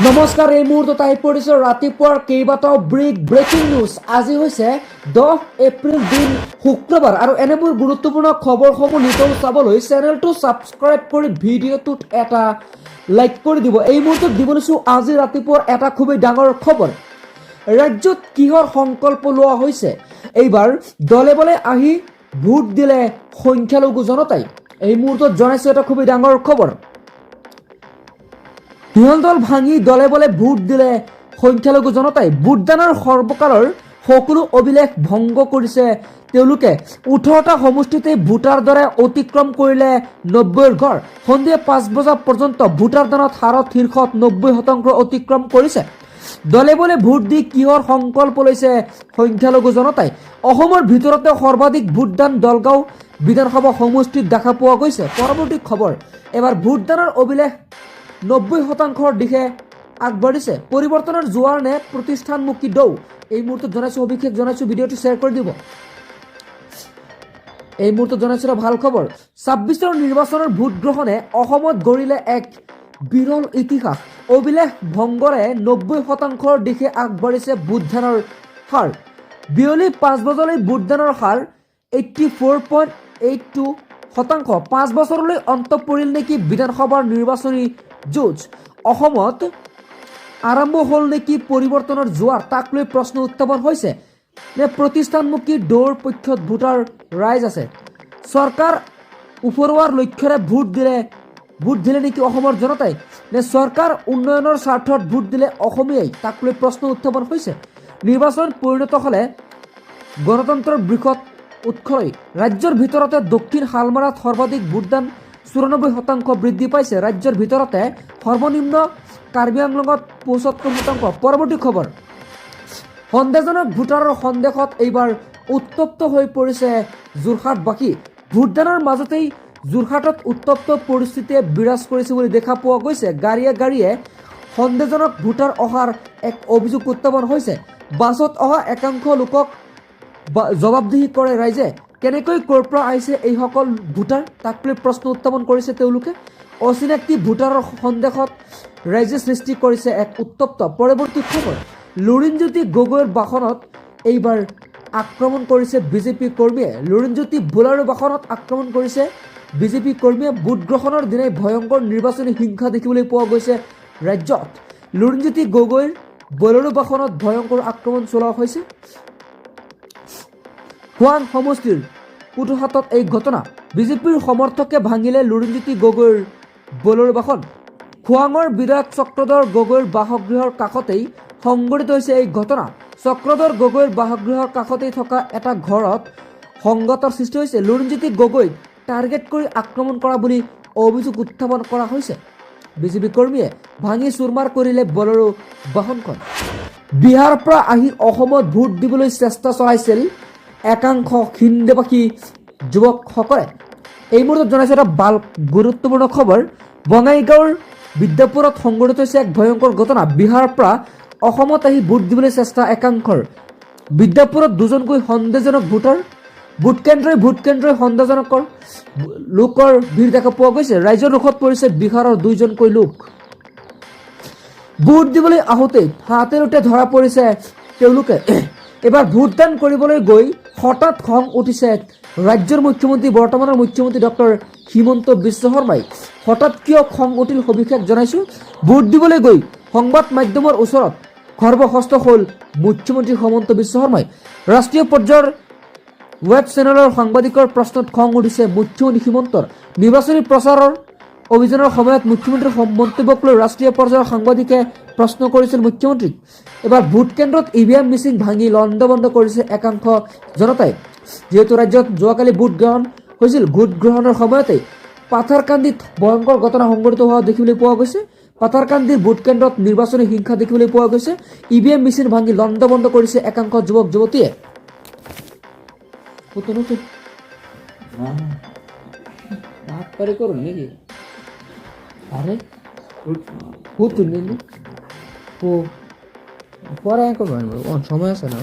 নমস্কাৰ, এই মুহূৰ্তত আহি পৰিছে ৰাতিপুৱাৰ কেইবাটাও ব্ৰেকিং নিউজ। আজি হৈছে 10 এপ্ৰিল দিন শুক্ৰবাৰ আৰু এনেবোৰ গুৰুত্বপূৰ্ণ খবৰসমূহ নিতৌ চাবলৈ চেনেলটো ছাবস্ক্ৰাইব কৰি ভিডিঅ'টোত এটা লাইক কৰি দিব। এই মুহূৰ্তত দিব লৈছোঁ আজি ৰাতিপুৱাৰ এটা খুবেই ডাঙৰ খবৰ। ৰাজ্যত কিহৰ সংকল্প লোৱা হৈছে? এইবাৰ দলে বলে আহি ভোট দিলে সংখ্যালঘু জনতাই। এই মুহূৰ্তত জনাইছোঁ এটা খুবেই ডাঙৰ খবৰ। দল ভাঙি দলে বলে ভোট দিলে সংখ্যালঘু জনতাই। ভোটদানৰ সৰ্বকালৰ সকলো অভিলেখ ভংগ কৰিছে তেওঁলোকে। 18টা সমষ্টিতে ভোটাৰ দৰে অতিক্ৰম কৰিলে 90ৰ ঘৰ। সন্ধিয়া 5 বজা পৰ্যন্ত ভোটাৰ দানত হাৰত শীৰ্ষত 90% অতিক্ৰম কৰিছে। দলে বলে ভোট দি কিহৰ সংকল্প লৈছে সংখ্যালঘু জনতাই? অসমৰ ভিতৰতে সৰ্বাধিক ভোটদান দলগাঁও বিধানসভা সমষ্টিত দেখা পোৱা গৈছে। পৰৱৰ্তী খবৰ, এবাৰ ভোটদানৰ অভিলেখ 90%ৰ দিশে আগবাঢ়িছে। পৰিৱৰ্তনৰ জোৱাৰ নে প্ৰতিষ্ঠানমুখী দৌ? এই মুহূৰ্তত জনাইছোঁ, অভিষেক জনাইছোঁ, ভিডিঅ'টো শ্বেয়াৰ কৰি দিব। এই মুহূৰ্তত জনাইছোঁ এটা ভাল খবৰ। 26ৰ নিৰ্বাচনৰ ভোট গ্ৰহণে অসমত গঢ়িলে এক বিৰল ইতিহাস। অভিলেখ ভংগৰে 90%ৰ দিশে আগবাঢ়িছে ভোটদানৰ হাৰ। বিয়লি 5 বজালৈ ভোটদানৰ হাৰ 84.82%। 5 বছৰলৈ অন্ত পৰিল নেকি বিধানসভাৰ নিৰ্বাচনী যুঁজ? অসমত আৰম্ভ হ'ল নেকি পৰিৱৰ্তনৰ জোৱাৰ? তাক লৈ প্ৰশ্ন উত্থাপন হৈছে। নে প্ৰতিষ্ঠানমুখী দৌৰ পক্ষত ভোটাৰ ৰাইজ আছে? চৰকাৰ উফৰোৱাৰ লক্ষ্যৰে ভোট দিলে নেকি অসমৰ জনতাই? নে চৰকাৰ উন্নয়নৰ স্বাৰ্থত ভোট দিলে অসমীয়াই? তাক লৈ প্ৰশ্ন উত্থাপন হৈছে। নিৰ্বাচন পৰিণত হ'লে গণতন্ত্ৰৰ বৃহৎ উৎসলৈ। ৰাজ্যৰ ভিতৰতে দক্ষিণ শালমাৰাত সৰ্বাধিক ভোটদান 94% বৃদ্ধি পাইছে। ৰাজ্যৰ ভিতৰতে সৰ্বনিম্ন কাৰ্বি আংলঙত 75%। পৰৱৰ্তী খবৰ, সন্দেহজনক ভোটাৰৰ সন্দেহত এইবাৰ উত্তপ্ত হৈ পৰিছে যোৰহাটবাসী। ভোটদানৰ মাজতেই যোৰহাটত উত্তপ্ত পৰিস্থিতিয়ে বিৰাজ কৰিছে বুলি দেখা পোৱা গৈছে। গাড়ীয়ে গাড়ীয়ে সন্দেহজনক ভোটাৰ অহাৰ এক অভিযোগ উত্থাপন হৈছে। বাছত অহা একাংশ লোকক জবাবদিহি কৰে ৰাইজে। কেনেকৈ ক'ৰ পৰা আহিছে এইসকল ভোটাৰ? তাক লৈ প্ৰশ্ন উত্থাপন কৰিছে তেওঁলোকে। অচিনাকি ভোটাৰৰ সন্দেহত ৰাইজে সৃষ্টি কৰিছে এক উত্তপ্ত। পৰৱৰ্তী খবৰ, লুৰিণজ্যোতি গগৈৰ বাসনত এইবাৰ আক্ৰমণ কৰিছে বিজেপি কৰ্মীয়ে। লুৰিণজ্যোতি বোলাৰো বাসনত আক্ৰমণ কৰিছে বিজেপি কৰ্মীয়ে। ভোট গ্ৰহণৰ দিনাই ভয়ংকৰ নিৰ্বাচনী হিংসা দেখিবলৈ পোৱা গৈছে ৰাজ্যত। লুৰিণজ্যোতি গগৈৰ বোলাৰো বাসনত ভয়ংকৰ আক্ৰমণ চলোৱা হৈছে। খোৱাং সমষ্টিৰ পুতুহাটত এই ঘটনা। বিজেপিৰ সমৰ্থকে ভাঙিলে লুৰিণজ্যোতি গগৈৰ বোলেৰো বাসন। খোৱাঙৰ বিধায়ক চক্ৰধৰ গগৈৰ বাসগৃহৰ কাষতেই সংঘটিত হৈছে এই ঘটনা। চক্ৰধৰ গগৈৰ বাসগৃহৰ কাষতেই থকা এটা ঘৰত সংঘাতৰ সৃষ্টি হৈছে। লুৰিণজ্যোতি গগৈক টাৰ্গেট কৰি আক্ৰমণ কৰা বুলি অভিযোগ উত্থাপন কৰা হৈছে। বিজেপি কৰ্মীয়ে ভাঙি চুৰমাৰ কৰিলে বোলেৰো বাহনখন। বিহাৰৰ পৰা আহি অসমত ভোট দিবলৈ চেষ্টা চলাইছিল একাংশ হিন্দীভাষী যুৱকসকলে। এই মুহূৰ্তত জনাইছে এটা গুৰুত্বপূৰ্ণ খবৰ। বঙাইগাঁৱৰ বিদ্যাপুৰত সংঘটিত হৈছে এক ভয়ংকৰ ঘটনা। বিহাৰৰ পৰা অসমত আহি ভোট দিবলৈ চেষ্টা একাংশৰ। বিদ্যাপুৰত দুজনকৈ সন্দেহজনক ভোটাৰ। ভোটকেন্দ্ৰই সন্দেহজনক লোকৰ ভিৰ দেখা পোৱা গৈছে। ৰাইজৰ ৰোষত পৰিছে বিহাৰৰ 2জনকৈ লোক। ভোট দিবলৈ আহোঁতেই হাতেলোতে ধৰা পৰিছে তেওঁলোকে। এবাৰ ভোটদান কৰিবলৈ গৈ হঠাৎ খং উঠিছে ৰাজ্যৰ মুখ্যমন্ত্ৰী, বৰ্তমানৰ মুখ্যমন্ত্ৰী ডক্টৰ হিমন্ত বিশ্ব শৰ্মাই। হঠাৎ কিয় খং উঠিল সবিশেষ জনাইছোঁ। ভোট দিবলৈ গৈ সংবাদ মাধ্যমৰ ওচৰত খৰ্বহস্ত হ'ল মুখ্যমন্ত্ৰী হিমন্ত বিশ্ব শৰ্মাই। ৰাষ্ট্ৰীয় পৰ্যায়ৰ ৱেব চেনেলৰ সাংবাদিকৰ প্ৰশ্নত খং উঠিছে মুখ্যমন্ত্ৰী হিমন্তৰ। নিৰ্বাচনী প্ৰচাৰৰ অভিযানৰ সময়ত মুখ্যমন্ত্ৰীৰ মন্তব্যক লৈ ৰাষ্ট্ৰীয় পৰ্যায়ৰ সাংবাদিকে প্ৰশ্ন কৰিছিল মুখ্যমন্ত্ৰীক। এবাৰ ভোট কেন্দ্ৰত EVM মেচিন ভাঙি লণ্ডভণ্ড কৰিছে একাংশ জনতাই। যিহেতু ৰাজ্যত যোৱাকালি ভোট গ্ৰহণ হৈছিল, ভোট গ্ৰহণৰ সময়তে পাথাৰকান্দিত ভয়ংকৰ ঘটনা সংঘটিত হোৱা দেখিবলৈ পোৱা গৈছে। পাথাৰকান্দিৰ ভোট কেন্দ্ৰত নিৰ্বাচনী হিংসা দেখিবলৈ পোৱা গৈছে। EVM মেচিন ভাঙি লণ্ডভণ্ড কৰিছে একাংশ যুৱক যুৱতীয়ে। সময় আছে না?